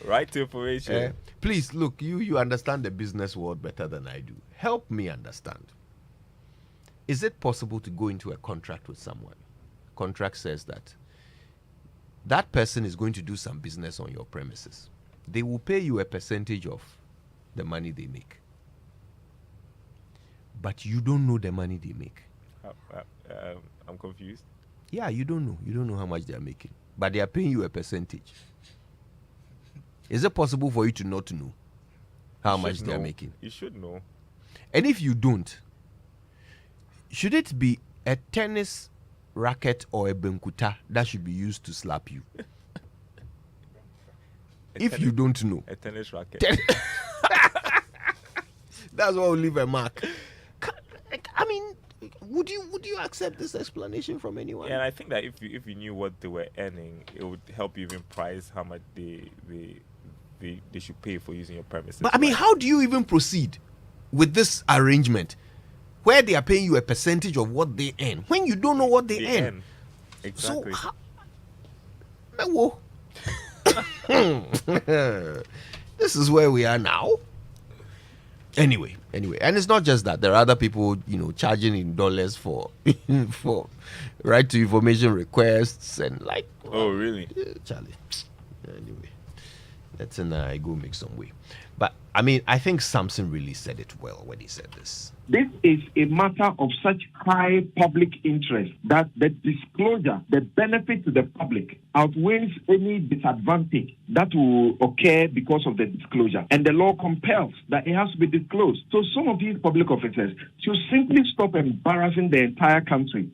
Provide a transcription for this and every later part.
Right to information. Please, look, you understand the business world better than I do. Help me understand. Is it possible to go into a contract with someone? Contract says that that person is going to do some business on your premises. They will pay you a percentage of the money they make. But you don't know the money they make. I'm confused. Yeah, you don't know. You don't know how much they are making. But they are paying you a percentage. Is it possible for you to not know how much they are making? You should know. And if you don't, should it be a tennis racket or a benkuta that should be used to slap you? If you don't know. A tennis racket. That's what will leave a mark. I mean, would you accept this explanation from anyone? Yeah, and I think that if you knew what they were earning, it would help you even price how much they should pay for using your premises. But I mean, how do you even proceed with this arrangement where they are paying you a percentage of what they earn when you don't know what they earn? Exactly. So, this is where we are now. Anyway, and it's not just that. There are other people, charging in dollars for for right to information requests and like. Oh, really? Charlie. Anyway, let's go make some way. But I mean, I think Samson really said it well when he said this. This is a matter of such high public interest that the disclosure, the benefit to the public outweighs any disadvantage that will occur because of the disclosure. And the law compels that it has to be disclosed. So some of these public officers should simply stop embarrassing the entire country.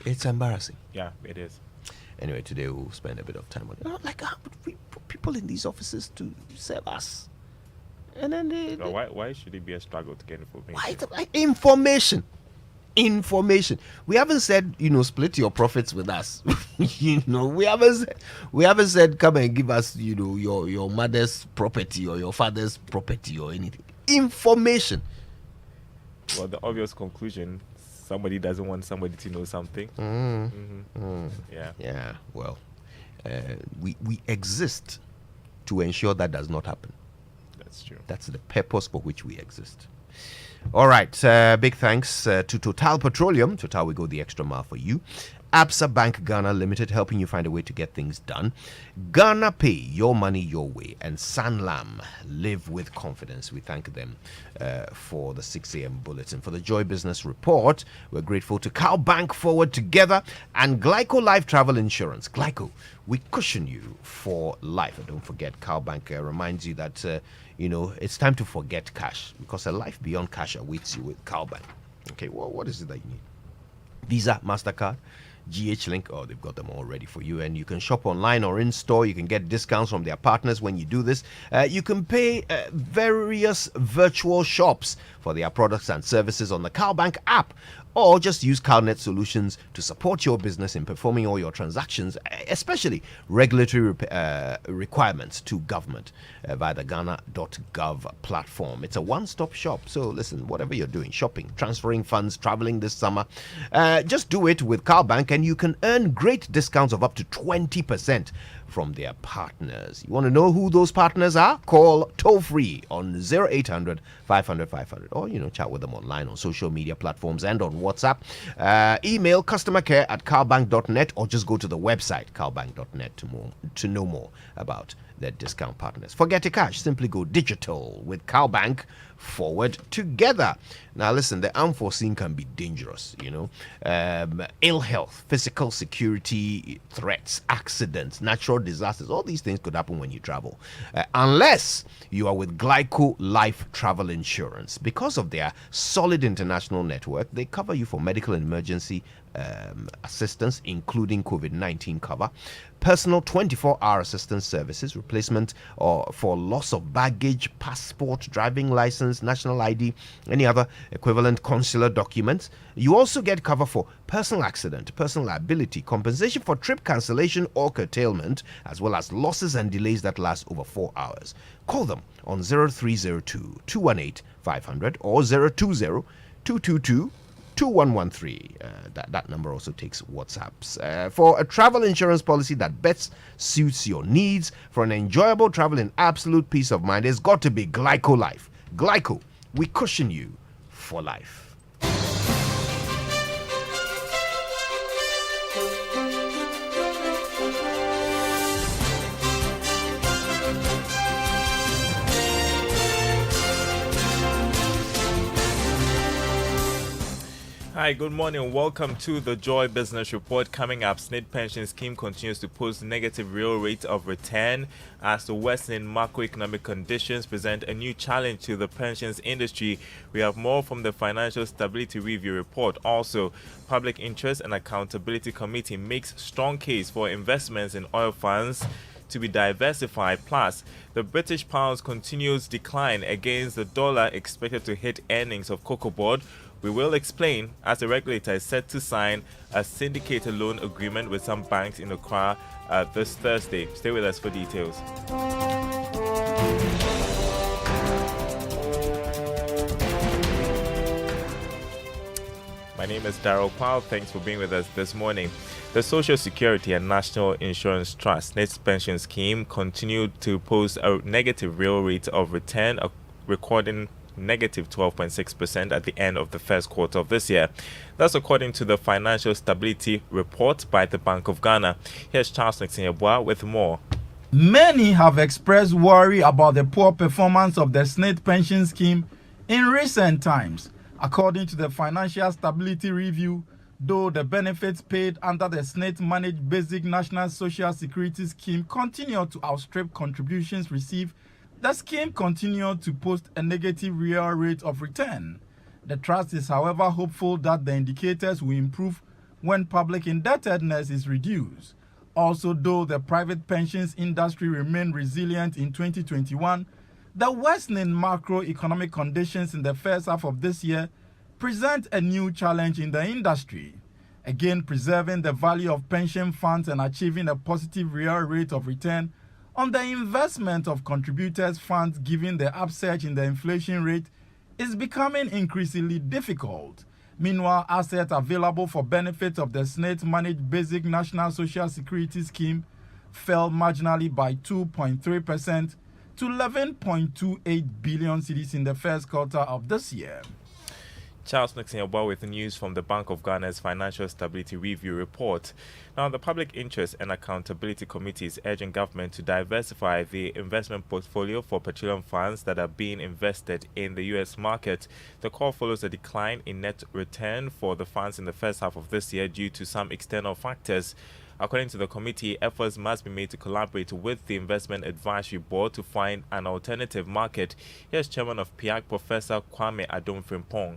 It's embarrassing. Yeah, it is. Anyway, today we'll spend a bit of time on it. Like, how would we put people in these offices to serve us? And then why should it be a struggle to get information? Information. We haven't said, split your profits with us. We haven't said come and give us, your mother's property or your father's property or anything. Information. Well, the obvious conclusion, somebody doesn't want somebody to know something. Yeah. Well, we exist to ensure that does not happen. That's true. That's the purpose for which we exist. All right. Big thanks to Total Petroleum. Total, we go the extra mile for you. Absa Bank Ghana Limited, helping you find a way to get things done. Ghana Pay, your money your way. And Sanlam, live with confidence. We thank them for the 6 a.m. bulletin. For the Joy Business Report, we're grateful to Cal Bank Forward Together and Glyco Life Travel Insurance. Glyco, we cushion you for life. And don't forget, Cal Bank reminds you that, it's time to forget cash because a life beyond cash awaits you with Cal Bank. Okay, well, what is it that you need? Visa, MasterCard, GH Link, they've got them all ready for you. And you can shop online or in store. You can get discounts from their partners when you do this. You can pay various virtual shops for their products and services on the CalBank app, or just use CalNet Solutions to support your business in performing all your transactions, especially regulatory requirements to government via the Ghana.gov platform. It's a one-stop shop. So listen, whatever you're doing, shopping, transferring funds, traveling this summer, just do it with CalBank and you can earn great discounts of up to 20% from their partners. You want to know who those partners are? Call toll-free on 0800 500 500 or, chat with them online on social media platforms and on WhatsApp. Email customercare@calbank.net or just go to the website calbank.net to know more about their discount partners. Forget the cash. Simply go digital with CalBank Forward Together. Now, listen, the unforeseen can be dangerous, ill health, physical security threats, accidents, natural disasters. All these things could happen when you travel. Unless you are with Glyco Life Travel Insurance. Because of their solid international network, they cover you for medical and emergency assistance, including COVID-19 cover, personal 24-hour assistance services, replacement or for loss of baggage, passport, driving license, national ID, any other equivalent consular documents. You also get cover for personal accident, personal liability, compensation for trip cancellation or curtailment, as well as losses and delays that last over 4 hours. Call them on 0302 218 500 or 020 222 2113. That number also takes WhatsApps. For a travel insurance policy that best suits your needs, for an enjoyable travel in absolute peace of mind, there's got to be Glyco Life. Glyco, we cushion you for life. Hi, good morning. Welcome to the Joy Business Report. Coming up, SNIT pension scheme continues to post negative real rate of return as the worsening macroeconomic conditions present a new challenge to the pensions industry. We have more from the Financial Stability Review report. Also, Public Interest and Accountability Committee makes strong case for investments in oil funds to be diversified. Plus, the British pound's continues decline against the dollar, expected to hit earnings of Cocoa Board. We will explain as the regulator is set to sign a syndicated loan agreement with some banks in Accra this Thursday. Stay with us for details. My name is Daryl. Kwawu. Thanks for being with us this morning. The Social Security and National Insurance Trust NIT's pension scheme continued to post a negative real rate of return, recording negative 12.6% at the end of the first quarter of this year. That's according to the Financial Stability Report by the Bank of Ghana. Here's Charles Nixon with more. Many have expressed worry about the poor performance of the SNIT pension scheme in recent times. According to the Financial Stability Review, though the benefits paid under the SNIT managed Basic National Social Security Scheme continue to outstrip contributions received, the scheme continued to post a negative real rate of return. The trust is, however, hopeful that the indicators will improve when public indebtedness is reduced. Also, though the private pensions industry remained resilient in 2021, the worsening macroeconomic conditions in the first half of this year present a new challenge in the industry. Again, preserving the value of pension funds and achieving a positive real rate of return on the investment of contributors' funds given the upsurge in the inflation rate is becoming increasingly difficult. Meanwhile, assets available for benefit of the SNIT managed Basic National Social Security Scheme fell marginally by 2.3% to 11.28 billion cedis in the first quarter of this year. Charles Nixon with the news from the Bank of Ghana's Financial Stability Review report. Now, the Public Interest and Accountability Committee is urging government to diversify the investment portfolio for petroleum funds that are being invested in the U.S. market. The call follows a decline in net return for the funds in the first half of this year due to some external factors. According to the committee, efforts must be made to collaborate with the Investment Advisory Board to find an alternative market. Here's Chairman of PIAC, Professor Kwawu Adom-Frimpong.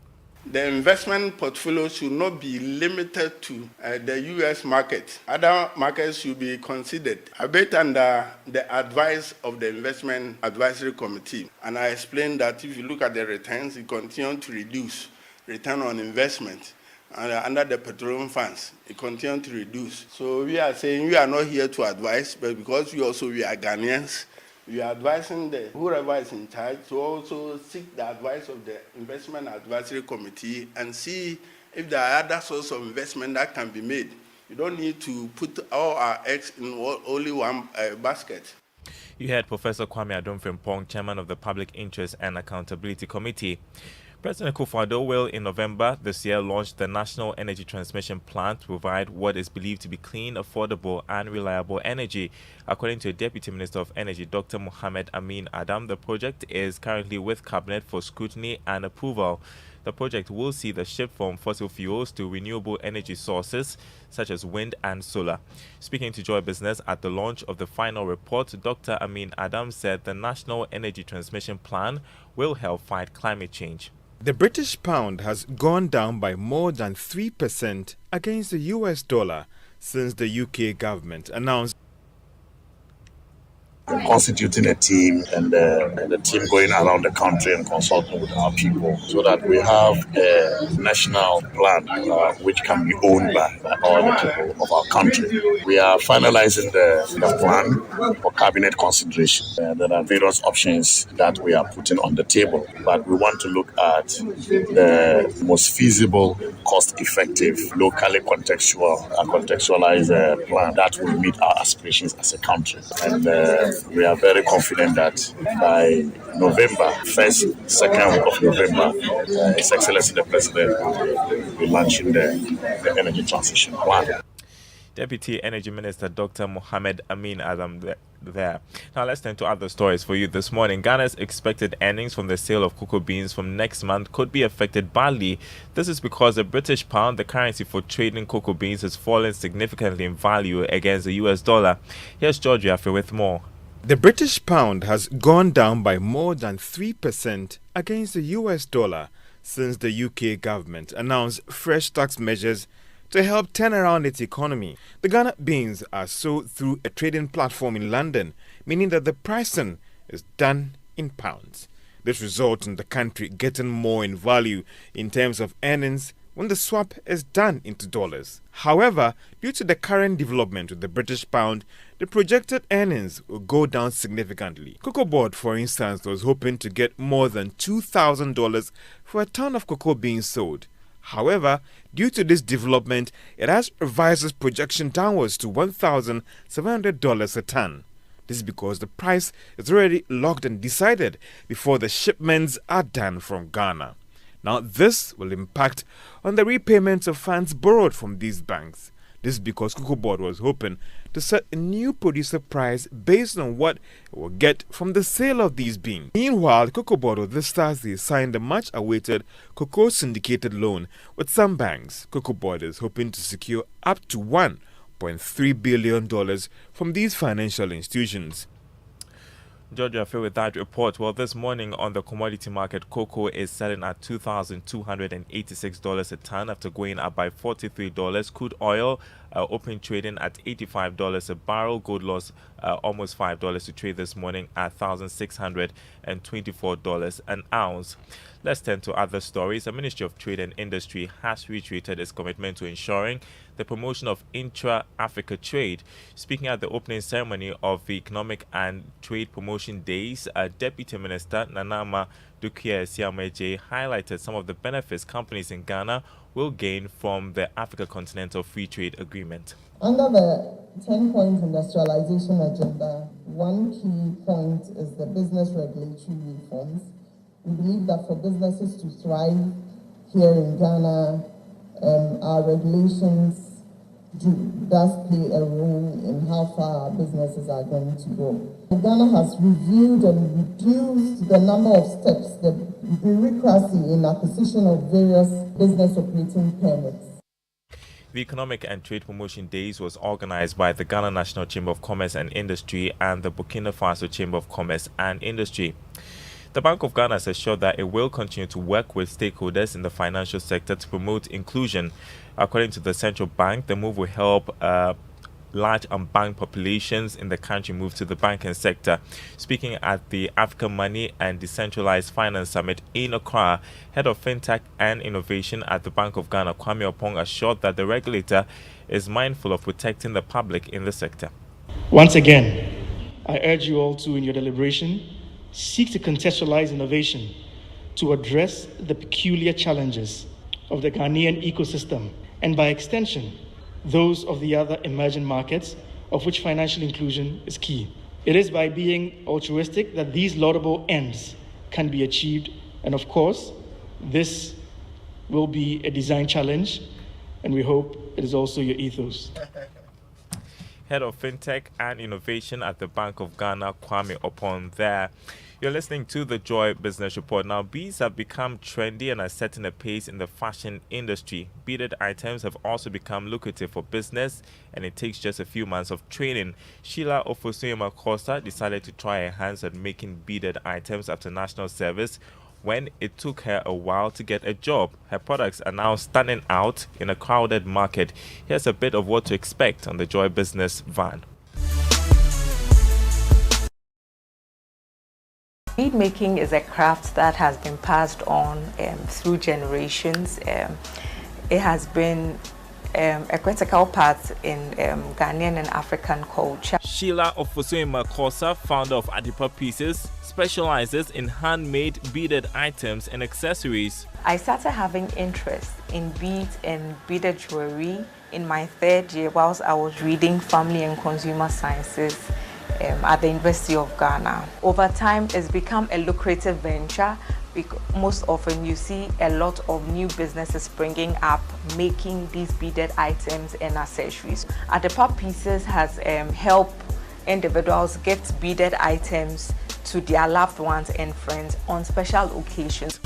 The investment portfolio should not be limited to the U.S. market. Other markets should be considered, a bit under the advice of the Investment Advisory Committee. And I explained that if you look at the returns, it continues to reduce return on investment. Under the petroleum funds, it continues to reduce. So we are saying we are not here to advise, but because we are Ghanaians, we are advising whoever is in charge to also seek the advice of the Investment Advisory Committee and see if there are other sources of investment that can be made. You don't need to put all our eggs in only one basket. You heard Professor Kwawu Adom-Frimpong, Chairman of the Public Interest and Accountability Committee. President Kwawu will, in November this year, launch the National Energy Transmission Plan to provide what is believed to be clean, affordable, and reliable energy. According to Deputy Minister of Energy, Dr. Mohammed Amin Adam, the project is currently with Cabinet for scrutiny and approval. The project will see the shift from fossil fuels to renewable energy sources such as wind and solar. Speaking to Joy Business at the launch of the final report, Dr. Amin Adam said the National Energy Transmission Plan will help fight climate change. The British pound has gone down by more than 3% against the US dollar since the UK government announced constituting a team and the team going around the country and consulting with our people so that we have a national plan which can be owned by all the people of our country. We are finalizing the plan for cabinet consideration. There are various options that we are putting on the table, but we want to look at the most feasible, cost-effective, locally contextualized plan that will meet our aspirations as a country. And we are very confident that by November, second week of November, His Excellency the President will be launching the energy transition plan. Deputy Energy Minister Dr. Mohamed Amin Adam there. Now let's turn to other stories for you this morning. Ghana's expected earnings from the sale of cocoa beans from next month could be affected badly. This is because the British pound, the currency for trading cocoa beans, has fallen significantly in value against the US dollar. Here's George Yaffe with more. The British pound has gone down by more than 3% against the US dollar since the UK government announced fresh tax measures to help turn around its economy. The Ghana beans are sold through a trading platform in London, meaning that the pricing is done in pounds. This results in the country getting more in value in terms of earnings when the swap is done into dollars. However, due to the current development with the British pound, the projected earnings will go down significantly. Cocoa Board, for instance, was hoping to get more than $2,000 for a ton of cocoa beans sold. However, due to this development, it has revised its projection downwards to $1,700 a ton. This is because the price is already locked and decided before the shipments are done from Ghana. Now, this will impact on the repayments of funds borrowed from these banks. This is because Cocoa Board was hoping to set a new producer price based on what it will get from the sale of these beans. Meanwhile, Cocoa Board of this Thursday signed a much-awaited cocoa syndicated loan with some banks. Cocoa Board is hoping to secure up to $1.3 billion from these financial institutions. Georgia, Phil, with that report. Well, this morning on the commodity market, cocoa is selling at $2,286 a ton after going up by $43. Crude oil open trading at $85 a barrel. Gold lost almost $5 to trade this morning at $1,624 an ounce. Let's turn to other stories. The Ministry of Trade and Industry has reiterated its commitment to ensuring the promotion of intra-Africa trade. Speaking at the opening ceremony of the Economic and Trade Promotion Days, Deputy Minister Nanama Dukia Siameje highlighted some of the benefits companies in Ghana will gain from the Africa Continental Free Trade Agreement. Under the 10-point industrialization agenda, one key point is the business regulatory reforms. We believe that for businesses to thrive here in Ghana, our regulations does play a role in how far our businesses are going to go. Ghana has reviewed and reduced the number of steps, the bureaucracy in acquisition of various business operating permits. The Economic and Trade Promotion Days was organized by the Ghana National Chamber of Commerce and Industry and the Burkina Faso Chamber of Commerce and Industry. The Bank of Ghana has assured that it will continue to work with stakeholders in the financial sector to promote inclusion. According to the central bank, the move will help large unbanked populations in the country move to the banking sector. Speaking at the African Money and Decentralized Finance Summit in Accra, Head of FinTech and Innovation at the Bank of Ghana, Kwawu Opong, assured that the regulator is mindful of protecting the public in the sector. Once again, I urge you all to, in your deliberation, seek to contextualize innovation to address the peculiar challenges of the Ghanaian ecosystem and, by extension, those of the other emerging markets, of which financial inclusion is key. It is by being altruistic that these laudable ends can be achieved, and of course, this will be a design challenge, and we hope it is also your ethos. Head of FinTech and Innovation at the Bank of Ghana, Kwawu Opong there. You're listening to the Joy Business Report. Now, beads have become trendy and are setting a pace in the fashion industry. Beaded items have also become lucrative for business, and it takes just a few months of training. Sheila Ofosuyema Costa decided to try her hands at making beaded items after national service when it took her a while to get a job. Her products are now standing out in a crowded market. Here's a bit of what to expect on the Joy Business van. Bead making is a craft that has been passed on through generations. It has been a critical part in Ghanaian and African culture. Sheila Ofosuema-Korsah, founder of Adipa Pieces, specializes in handmade beaded items and accessories. I started having interest in beads and beaded jewelry in my third year whilst I was reading Family and Consumer Sciences at the University of Ghana. Over time, it's become a lucrative venture. Most often you see a lot of new businesses springing up making these beaded items and accessories. Adipa Pieces has helped individuals gift beaded items to their loved ones and friends on special occasions.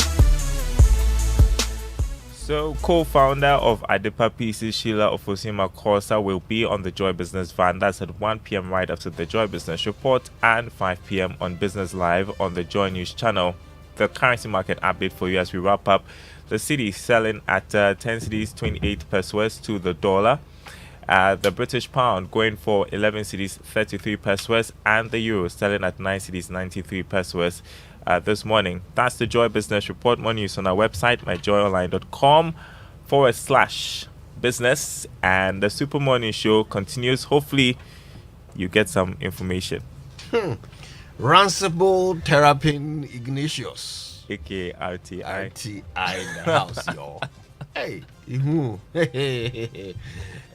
So, co-founder of Adipa Pieces, Sheila Ofosuema-Korsah, will be on the Joy Business Van. That's at 1 p.m. right after the Joy Business Report and 5 p.m. on Business Live on the Joy News channel. The currency market update for you as we wrap up. The cedi is selling at 10 cedis 28 pesos to the dollar. The British pound going for 11 cedis 33 pesos, and the euro selling at 9 cedis 93 pesos this morning. That's the Joy Business Report. More news on our website, myjoyonline.com/business. And the Super Morning Show continues. Hopefully, you get some information. Rancible Terrapin Ignatius, aka RTI. RTI in the house, y'all. Hey,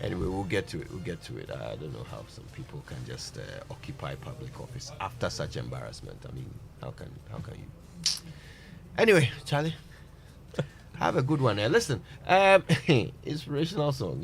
anyway, we'll get to it. I don't know how some people can just occupy public office after such embarrassment. I mean, how can you? Anyway, Charlie, have a good one. Listen, inspirational song.